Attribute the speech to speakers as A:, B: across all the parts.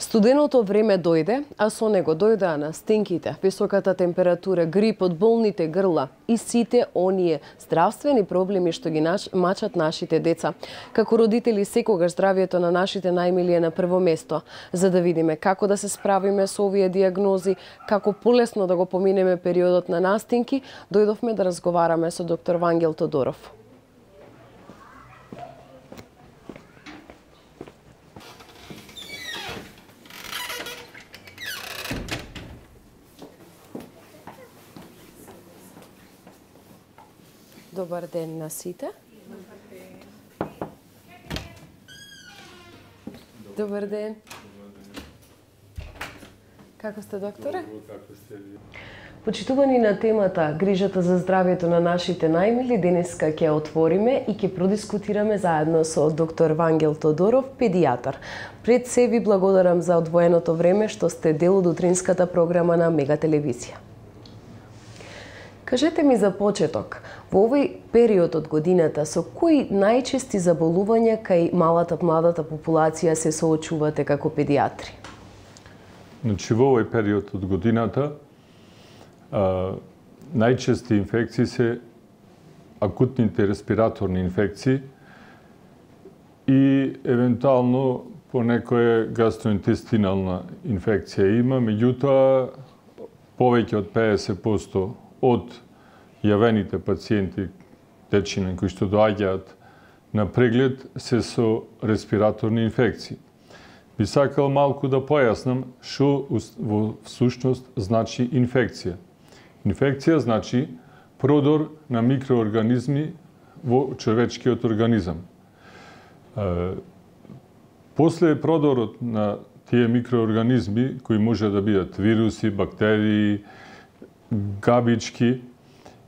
A: Студеното време дојде, а со него дојдоа настинките, високата температура, грип од болните грла и сите оние здравствени проблеми што ги мачат нашите деца. Како родители секогаш здравието на нашите најмили е на прво место. За да видиме како да се справиме со овие диагнози, како полесно да го поминеме периодот на настинки, дојдовме да разговараме со доктор Вангел Тодоров. Добар ден на сите. Добар ден. Како сте, докторе?
B: Како сте ви?
A: Почитувани на темата грижата за здравието на нашите најмили, денеска ќе отвориме и ќе продискутираме заедно со доктор Вангел Тодоров, педијатар. Пред се ви благодарам за одвоеното време што сте дел од утринската програма на Мега телевизија. Кажете ми за почеток, во овој период од годината со кои најчести заболувања кај младата популација се соочувате како педијатри?
B: Значи, во овој период од годината најчести инфекции се акутните респираторни инфекции и евентуално по некоја гастроинтестинална инфекција има, меѓутоа повеќе од 50% од јавените пациенти, дечиња кои што доаѓаат на преглед, се со респираторни инфекции. Би сакал малку да појаснам што во всушност значи инфекција. Инфекција значи продор на микроорганизми во човечкиот организам. После продорот на тие микроорганизми, кои може да бидат вируси, бактерии, габички,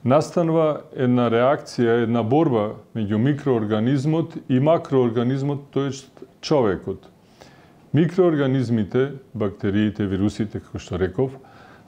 B: настанува една реакција, една борба меѓу микроорганизмот и макроорганизмот, тоест човекот. Микроорганизмите, бактериите, вирусите, како што реков,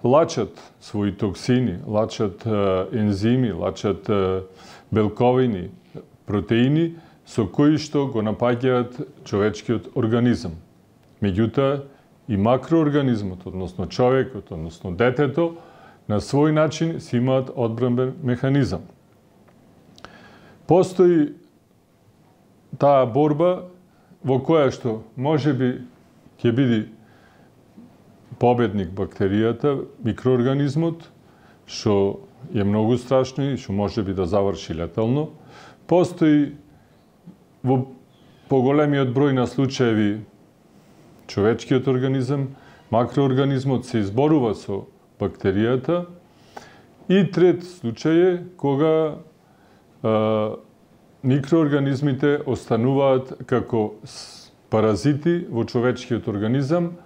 B: лачат своји токсини, лачат ензими, лачат белковини, протеини, со кои што го напаѓаат човечкиот организам. Меѓутоа, и макроорганизмот, односно човекот, односно детето, на свој начин си имаат одбранбен механизам. Постои таа борба во која што можеби ќе биде победник бактеријата, микроорганизмот, што е многу страшно и што можеби да заврши летално. Постои во поголемиот број на случаеви човечкиот организам, макроорганизмот се изборува со бактеријата, и трет случај е кога микроорганизмите остануваат како паразити во човечкиот организам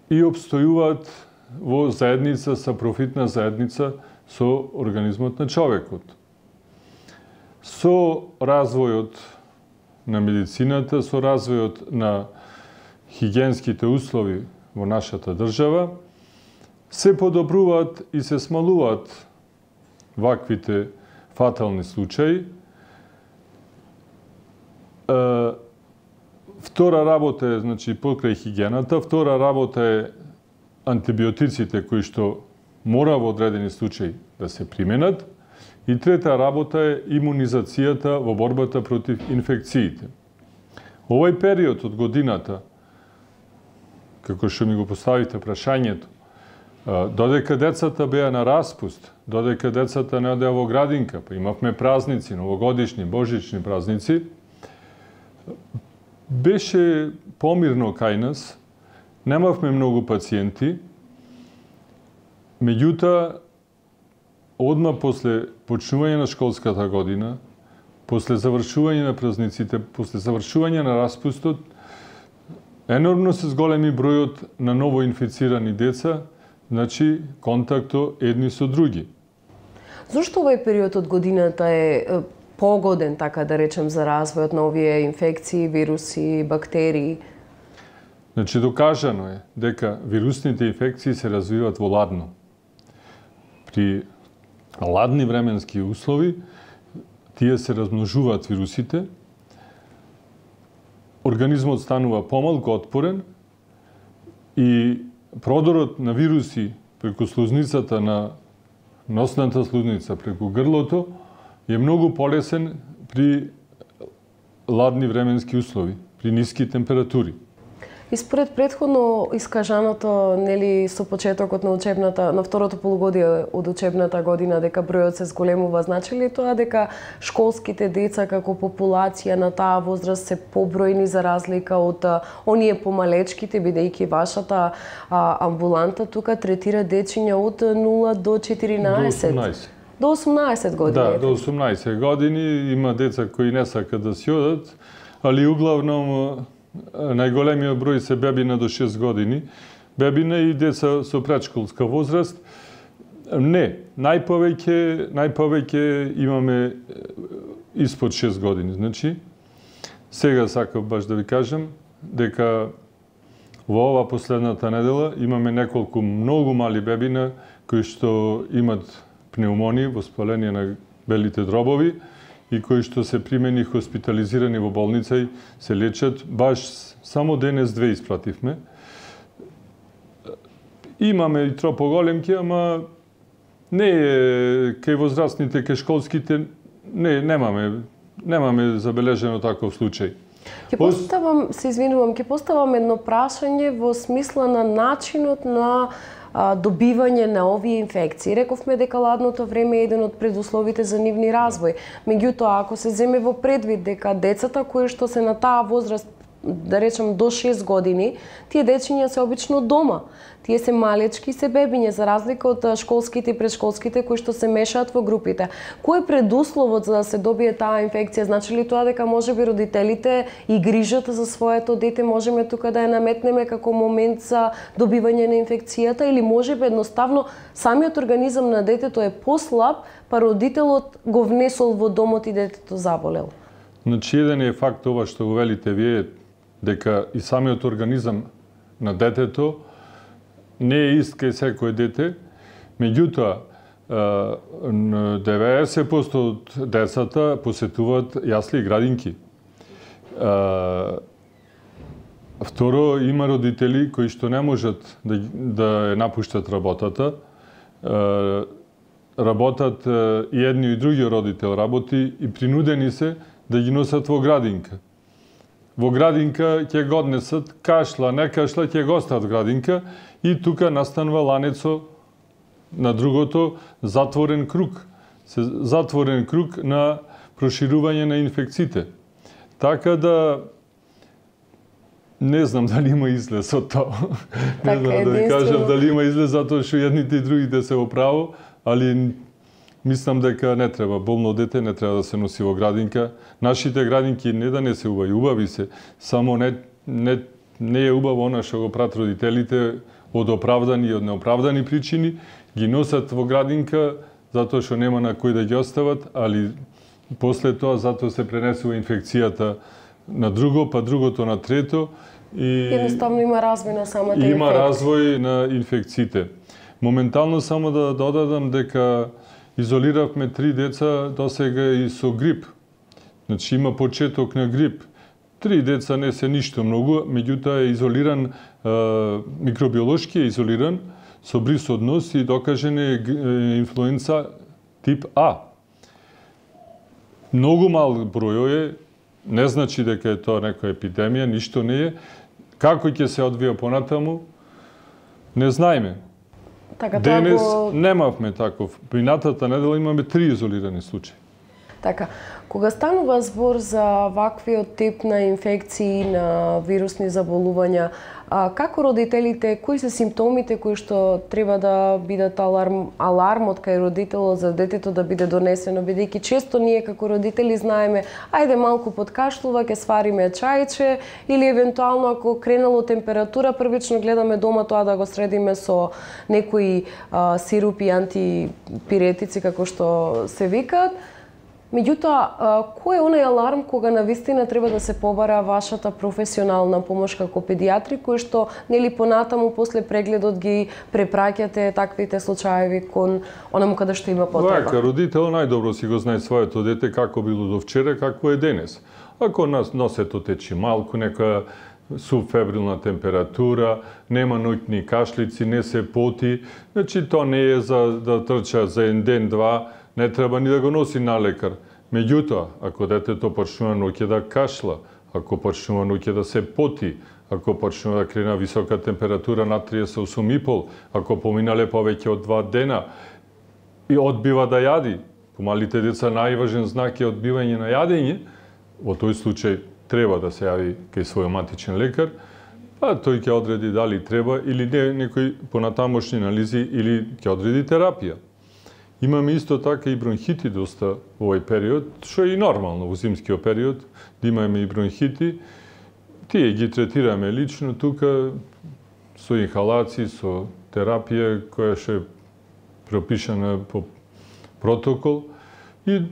B: и обстојуваат во заедница, сапрофитна заедница со организмот на човекот. Со развојот на медицината, со развојот на хигиенските услови во нашата држава, се подобруваат и се смалуваат ваквите фатални случаи. Втора работа е, значи, покрај хигиената, втора работа е антибиотиците кои што мора во одредени случаи да се применат, и трета работа е имунизацијата во борбата против инфекциите. Овој период од годината, како што ми го поставите прашањето, додека децата беа на распуст, додека децата не одеа во градинка, па имавме празници, новогодишни, божични празници, беше помирно кај нас, немавме многу пациенти, меѓутоа, одма после почнување на школската година, после завршување на празниците, после завршување на распустот, енормно се зголеми бројот на ново инфицирани деца, значи контакто едни со други.
A: Зошто овој период од годината е погоден, така да речем, за развојот на овие инфекции, вируси, бактерии?
B: Значи, докажано е дека вирусните инфекции се развиваат во ладно. При ладни временски услови, тие се размножуваат вирусите, организмот станува помалку отпорен И продорот на вируси преку слузницата на носната слузница, преку грлото, е многу полесен при ладни временски услови, при ниски температури.
A: И според претходно искажаното, нели, со почетокот на учебната, на второто полугодие од учебната година, дека бројот се зголемува, значи ли тоа дека школските деца како популација на таа возраст се побројни за разлика од оние помалечките, бидејќи вашата амбуланта тука третира дечиња од 0 до 14?
B: До
A: 18 години.
B: Да, до 18 години има деца кои не сакат да си одат, али углавном најголемиот број се бебина до 6 години, бебина и деца со предшколска возраст. Не, најповеќе имаме испод 6 години. Значи, сега сакав баш да ви кажам дека во ова последната недела имаме неколку многу мали бебина кои што имат пневмонија, воспаление на белите дробови, и кои што се примени хоспитализирани во болница и се лечат. Баш само денес 2 испративме. Имаме и тропо големки, ама не е кај возрастните, кај школските, немаме забележено таков случај.
A: Ќе поставам, се извинувам, ќе поставам едно прашање во смисла на начинот на добивање на овие инфекции. Рековме дека ладното време е еден од предусловите за нивни развој. Меѓутоа, ако се земе во предвид дека децата кои што се на таа возраст, да речем до 6 години, тие дечиња се обично дома. Тие се малечки, се бебиња, за разлика од школските и предшколските кои што се мешаат во групите. Кој е предусловот за да се добие таа инфекција? Значи ли тоа дека можеби родителите и грижата за своето дете можеме тука да ја наметнеме како момент за добивање на инфекцијата, или можеби едноставно самиот организам на детето е послаб, па родителот го внесол во домот и детето заболел?
B: Значи, еден е факт ова што го велите вие, дека и самиот организам на детето не е ист кај секој дете, меѓутоа 90% од децата посетуваат јасли и градинки. Второ, има родители кои што не можат да напуштат работата. Работат и едни и други родител работи и принудени се да ги носат во градинка. Во градинка ќе го однесат, кашла, не кашла, ќе го остават градинка и тука настанува ланецо на другото, затворен круг. Затворен круг на проширување на инфекциите. Така да не знам дали има излез од тоа. Не знам да ви кажам дали има излез, затоа што едните и другите се во право, али мислам дека не треба, болно дете не треба да се носи во градинка. Нашите градинки не да не се убави, убави се, само не е убаво она што го прават родителите од оправдани и од неоправдани причини, ги носат во градинка затоа што нема на кој да ги остават, али после тоа затоа се пренесува инфекцијата на друго, па другото на трето и
A: едноставно има развој на самата инфекција.
B: Има развој на инфекциите. Моментално само да додадам дека изолиравме 3 деца досега и со грип. Значи има почеток на грип. 3 деца не се ништо многу, меѓутоа е изолиран, микробиолошки е изолиран, со брис од нос и докажен е инфлуенца тип А. Многу мал број е, не значи дека е тоа некоја епидемија, ништо не е. Како ќе се одвија понатаму, не знаеме.
A: Така,
B: денес немавме таков. Минатата недела имаме 3 изолирани случаи.
A: Така, кога станува збор за ваквиот тип на инфекции, на вирусни заболувања, како родителите, кои се симптомите кои што треба да бидат алармот кај родителот за детето да биде донесено, бидејќи често ние како родители знаеме, ајде малку подкашлува, ќе свариме чајче, или евентуално ако кренало температура, првично гледаме дома тоа да го средиме со некои сирупи, антипиретици како што се викаат. Меѓутоа, кој е онај аларм кога навистина треба да се побара вашата професионална помош како педиатри, кои што нели понатаму после прегледот ги препраќате таквите случаеви кон онаму каде што има потреба?
B: Вака, родител најдобро си го знае своето дете како било до вчера, како е денес. Ако нас носето течи малку, некоја субфебрилна температура, нема ноќни кашлици, не се поти. Значи, тоа не е за да трча за еден ден, два, не треба ни да го носи на лекар. Меѓутоа, ако детето почнува ноќе да кашла, ако почнува ноќе да се поти, ако почнува да крена висока температура над 38,5, ако поминале повеќе од 2 дена и одбива да јади, по малите деца најважен знак е одбивање на јадење, во тој случај треба да се јави кај свој матичен лекар, па тој ќе одреди дали треба или не некои понатамошни анализи или ќе одреди терапија. Имаме исто така и бронхити доста во овој период, што е и нормално во зимскиот период, да имаме и бронхити. Тие ги третираме лично тука со инхалации, со терапија која што е пропишана по протокол и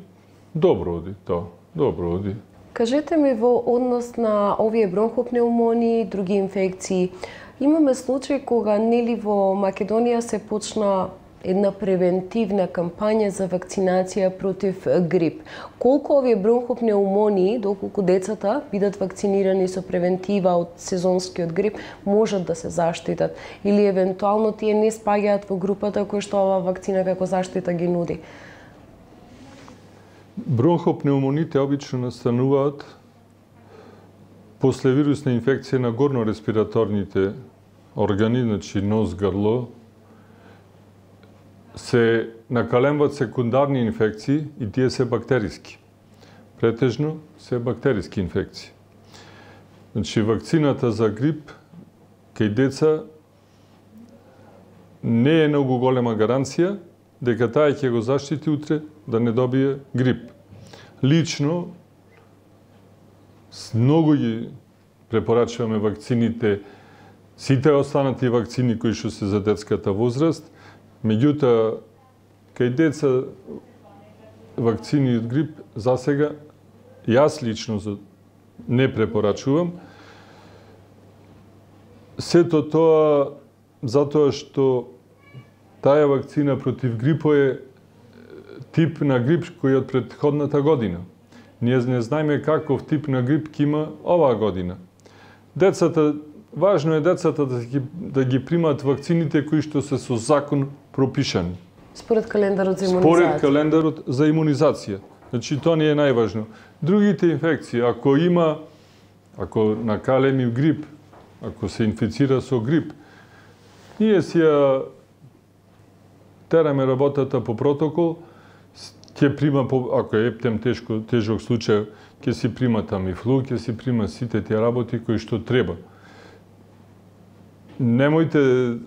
B: добро оди тоа, добро оди.
A: Кажете ми, во однос на овие бронхопнеумонии и други инфекции, имаме случаи кога нели во Македонија се почна една превентивна кампања за вакцинација против грип. Колку овие бронхопнеумонии, доколку децата бидат вакцинирани со превентива од сезонскиот грип, можат да се заштитат? Или евентуално тие не спаѓаат во групата која што оваа вакцина како заштита ги нуди?
B: Бронхопнеумоните обично настануваат после вирусна инфекција на горно-респираторните органи, значи нос, грло, се накалемват секундарни инфекции и тие се бактериски. Претежно се бактериски инфекции. Значи, вакцината за грип кај деца не е многу голема гаранција дека таа ќе го заштити утре да не добие грип. Лично, многу ги препорачуваме вакцините, сите останати вакцини кои што се за детската возраст, меѓутоа, кај деца вакцини од грип, засега, јас лично не препорачувам. Сето тоа затоа што таа вакцина против грипо е тип на грип кој од претходната година. Ние не знаеме каков тип на грип ќе има оваа година. Децата, важно е децата да ги примаат вакцините кои што се со закон пропишани.
A: Според календарот за имунизација.
B: Според календарот за имунизација. Значи, тоа не е најважно. Другите инфекции, ако накалеми грип, ако се инфицира со грип, ние си ја тераме работата по протокол, ќе прима, ако е ептем тежок случај, ќе си прима тамифлу, ќе си прима сите тие работи кои што треба. Немојте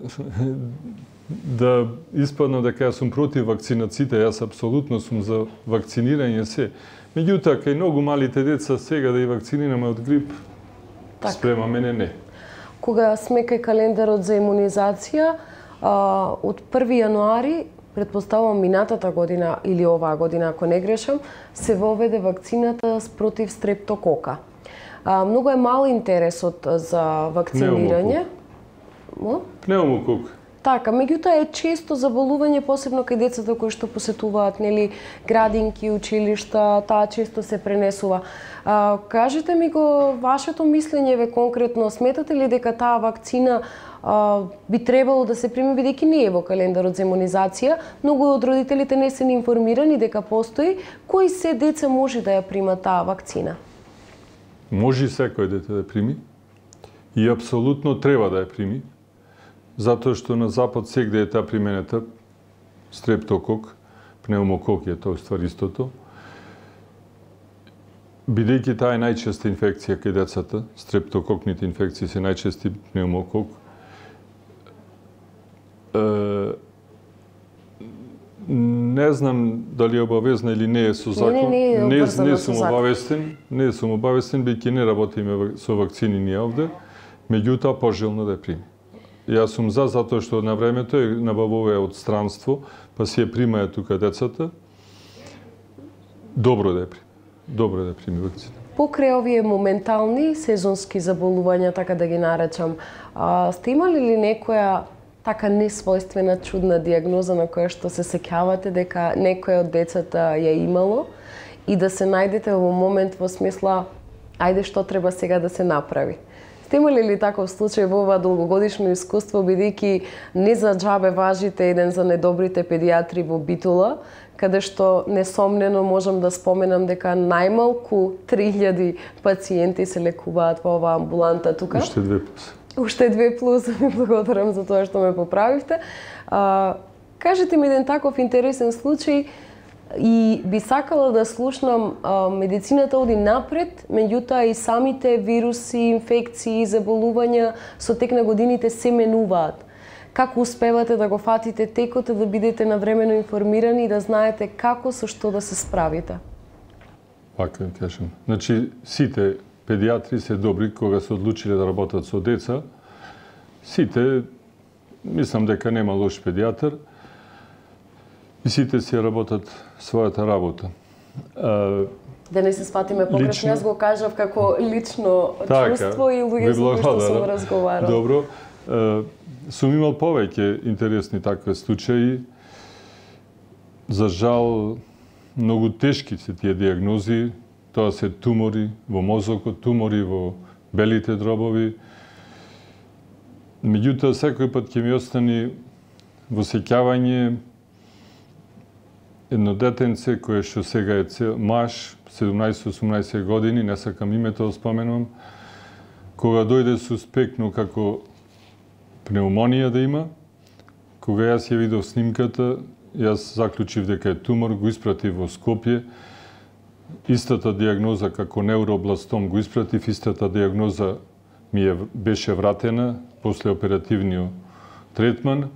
B: да испадна дека јас сум против вакцинациите, јас апсолутно сум за вакцинирање се. Меѓутоа, кај многу малите деца сега да и вакцинираме од грип, спрема мене не.
A: Кога сме кај календарот за имунизација, од 1 јануари, претпоставувам минатата година или оваа година, ако не грешам, се воведе вакцината против стрептокока. Многу е мал интересот за вакцинирање.
B: Пнеумокок.
A: Така, меѓутоа е често заболување, посебно кај децата кои што посетуваат градинки, училишта, таа често се пренесува. Кажете ми го вашето мислење конкретно, сметате ли дека таа вакцина би требало да се прими, бидејќи не е во календарот за имунизација, многу од родителите не се информирани дека постои, кои се деца може да ја прима таа вакцина?
B: Може секој дете да прими и апсолутно треба да ја прими, затоа што на Запад сегде е таа применета, стрептокок, пнеумокок е тоа ствар истото. Бидејќи таа е најчеста инфекција кај децата, стрептококните инфекции се најчести пнеумокок, не знам дали е обавезна или не е со закон. Не сум обавестен, бидејќи не работиме со вакцини ние овде, меѓутоа пожелно да ја прими. Јас сум затоа што на времето е набавуваа од странство, па си ја примаја тука децата. Добро да ја прими вакцина.
A: Покрај овие моментални сезонски заболувања, така да ги наречам, сте имали ли некоја така несвојствена, чудна диагноза на која што се сеќавате дека некој од децата ја имало и да се најдете во момент во смисла, ајде што треба сега да се направи? Сте имали ли таков случај во ова долгогодишно искуство, бидејќи не за џабе важите еден за недобрите педиатри во Битола, каде што несомнено можам да споменам дека најмалку 3000 пациенти се лекуваат во оваа амбуланта тука.
B: Уште 2+.
A: Уште 2+, ми благодарам за тоа што ме поправивте. Кажете ми еден таков интересен случај и би сакала да слушнам, медицината оди напред, меѓутоа и самите вируси, инфекции, заболувања со тек на годините се менуваат. Како успевате да го фатите текот и да бидете навремено информирани и да знаете како со што да се справите?
B: Вака да кажем. Значи, сите педиатри се добри кога се одлучиле да работат со деца. Сите, мислам дека нема лош педиатар, и сите си работат својата работа.
A: Да не се сватиме погрешно, јас го кажав како лично чувство и луѓе со кои што сум разговарал.
B: Добро. Сум имал повеќе интересни такви случаи. За жал, многу тешки се тие диагнози. Тоа се тумори во мозокот, тумори во белите дробови. Меѓутоа, секој пат ќе ми остани во сеќавање едно детенце кое што сега е маж, 17-18 години, не сакам името да споменувам, кога дојде суспектно како пневмонија да има, кога јас ја видов снимката, јас заклучив дека е тумор, го испратив во Скопје, истата диагноза како неуробластом го испратив, истата диагноза ми беше вратена после оперативниот третман.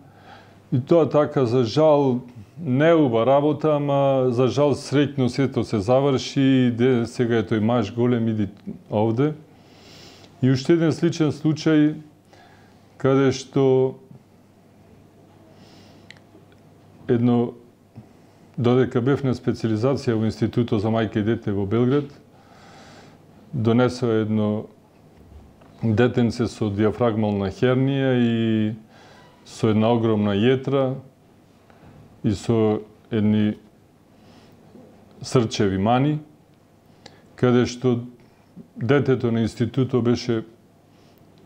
B: И тоа така, за жал, неуба работа, ама за жал среќно сето се заврши и сега е тој маж голем иди овде. И уште еден сличен случај каде што додека бев на специализација во Институтот за мајка и дете во Белград, донесо едно детенце со диафрагмална хернија и со една огромна јетра и со едни срчеви мани, каде што детето на институтот беше,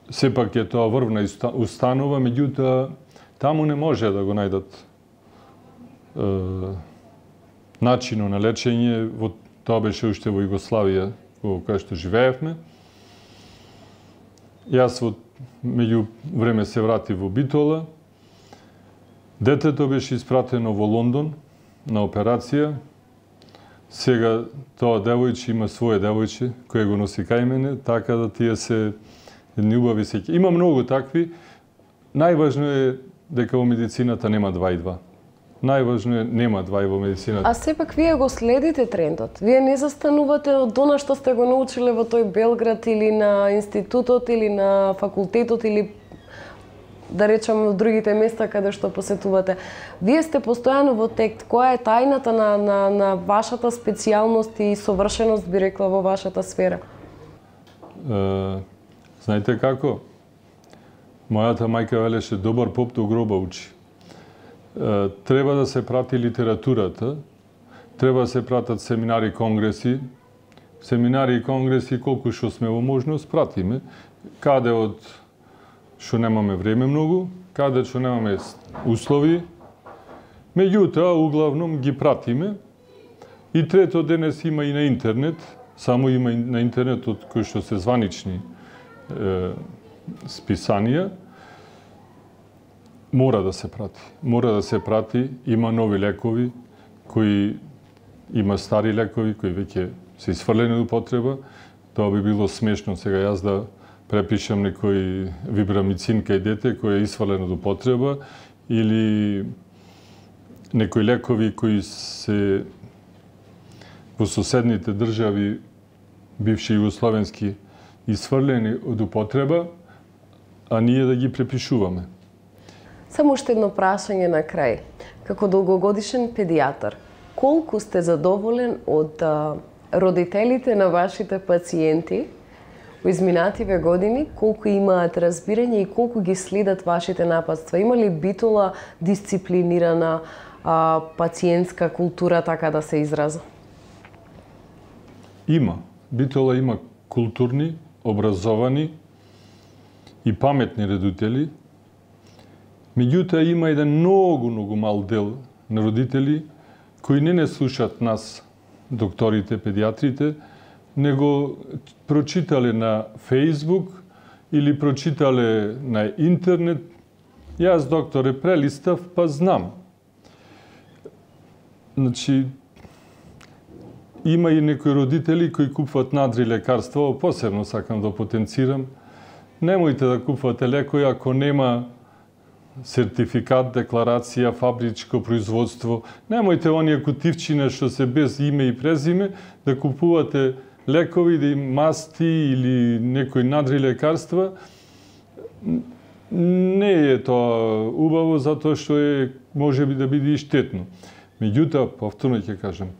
B: сепак е тоа врвна установа, меѓутоа таму не може да го најдат начино на лечење, тоа беше уште во Југославија, во која што живеевме. Јас меѓу време се вратив во Битола. Детето беше испратено во Лондон на операција. Сега тоа девојче има своје девојче кој го носи кај мене, така да тие се едни убави сеќа. Има многу такви. Најважно е дека во медицината нема 2 и 2. Најважно е нема 2 во медицината.
A: А сепак вие го следите трендот. Вие не застанувате од она што сте го научиле во тој Белград или на институтот или на факултетот или да речам во другите места каде што посетувате. Вие сте постојано во тект. Која е тајната на вашата специјалност и совршеност, би рекла, во вашата сфера?
B: Знаете како? Мојата мајка велеше добар поп до гроба учи. Треба да се прати литературата, треба да се пратат семинари, конгреси. Семинари и конгреси, колку што сме во можност, пратиме. Каде од што немаме време многу, каде што немаме услови. Меѓутоа, углавном ги пратиме. И трето, денес има и на интернет, само има и на интернетот кои што се званични списанија. Мора да се прати. Мора да се прати. Има нови лекови, има стари лекови кои веќе се исфрлени од употреба. Тоа би било смешно сега јас да препишам некој вибрамицин кај дете кој е исфрлен од употреба или некои лекови кои се во соседните држави бивши југословенски исфрлени од употреба, а ние да ги препишуваме.
A: Само уште едно прашање на крај. Како долгогодишен педијатар, колку сте задоволен од родителите на вашите пациенти во изминативе години, колку имаат разбирање и колку ги следат вашите нападства? Има ли Битола дисциплинирана пациентска култура, така да се израза?
B: Има. Битола има културни, образовани и паметни родители. Меѓутоа има еден многу мал дел на родители кои не слушат нас, докторите, педиатрите, него прочитале на Фейсбук или прочитале на интернет. Јас, докторе, прелистав, па знам. Значи, има и некои родители кои купуват надри лекарства, посебно сакам да потенцирам. Немојте да купувате лекои ако нема сертификат, декларација, фабричко производство. Немојте оние кутивчине што се без име и презиме да купувате лекови, да им масти или некои надри лекарства. Не е тоа убаво затоа што може би да биде и штетно. Меѓутоа, повторно ќе кажам,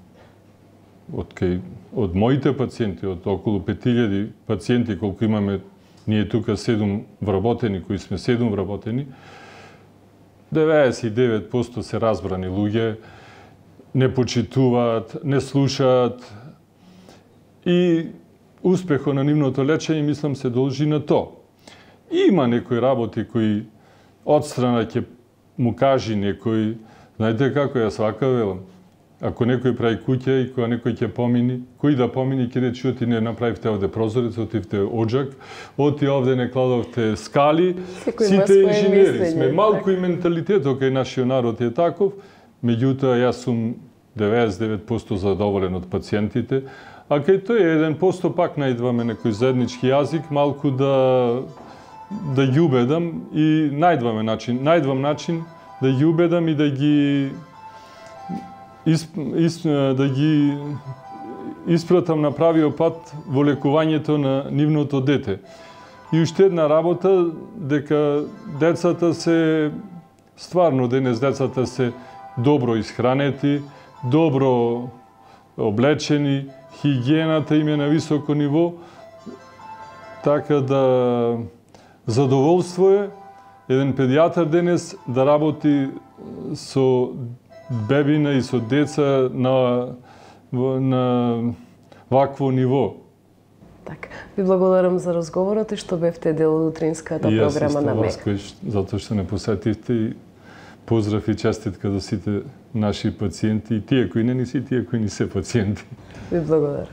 B: од моите пациенти, од околу 5000 пациенти колку имаме ние тука 7 вработени, кои сме 7 вработени, 99% се разбрани луѓе, не почитуваат, не слушаат и успехот на нивното лечење мислам се должи на тоа. Има некои работи кои одстрана ќе му кажи некој, знаете како јас вака велам, ако некој прави куќа и кога некој ќе помини, кој да помини ќе речи оти не направивте овде прозорец, отивте оџак, оти овде не кладовте скали, сите инженери сме. Малку и менталитетот кај нашиот народ е таков, меѓутоа јас сум 99% задоволен од пациентите, а кај тој 1% пак најдваме некој заеднички јазик, малку да ги убедам и најдвам начин да ги убедам и да ги испратам на правиот пат во лекувањето на нивното дете. И уште една работа, дека децата се, стварно денес децата се добро исхранети, добро облечени, хигиената им е на високо ниво, така да задоволство е еден педијатар денес да работи со бебина и со деца на вакво ниво.
A: Така. Ви благодарам за разговорот и што бевте дел од утринската програма на МЕК.
B: Затоа што не посетивте и поздрав и честитка за сите наши пациенти и тие кои не ни се, тие кои ни се пациенти.
A: Ви благодарам.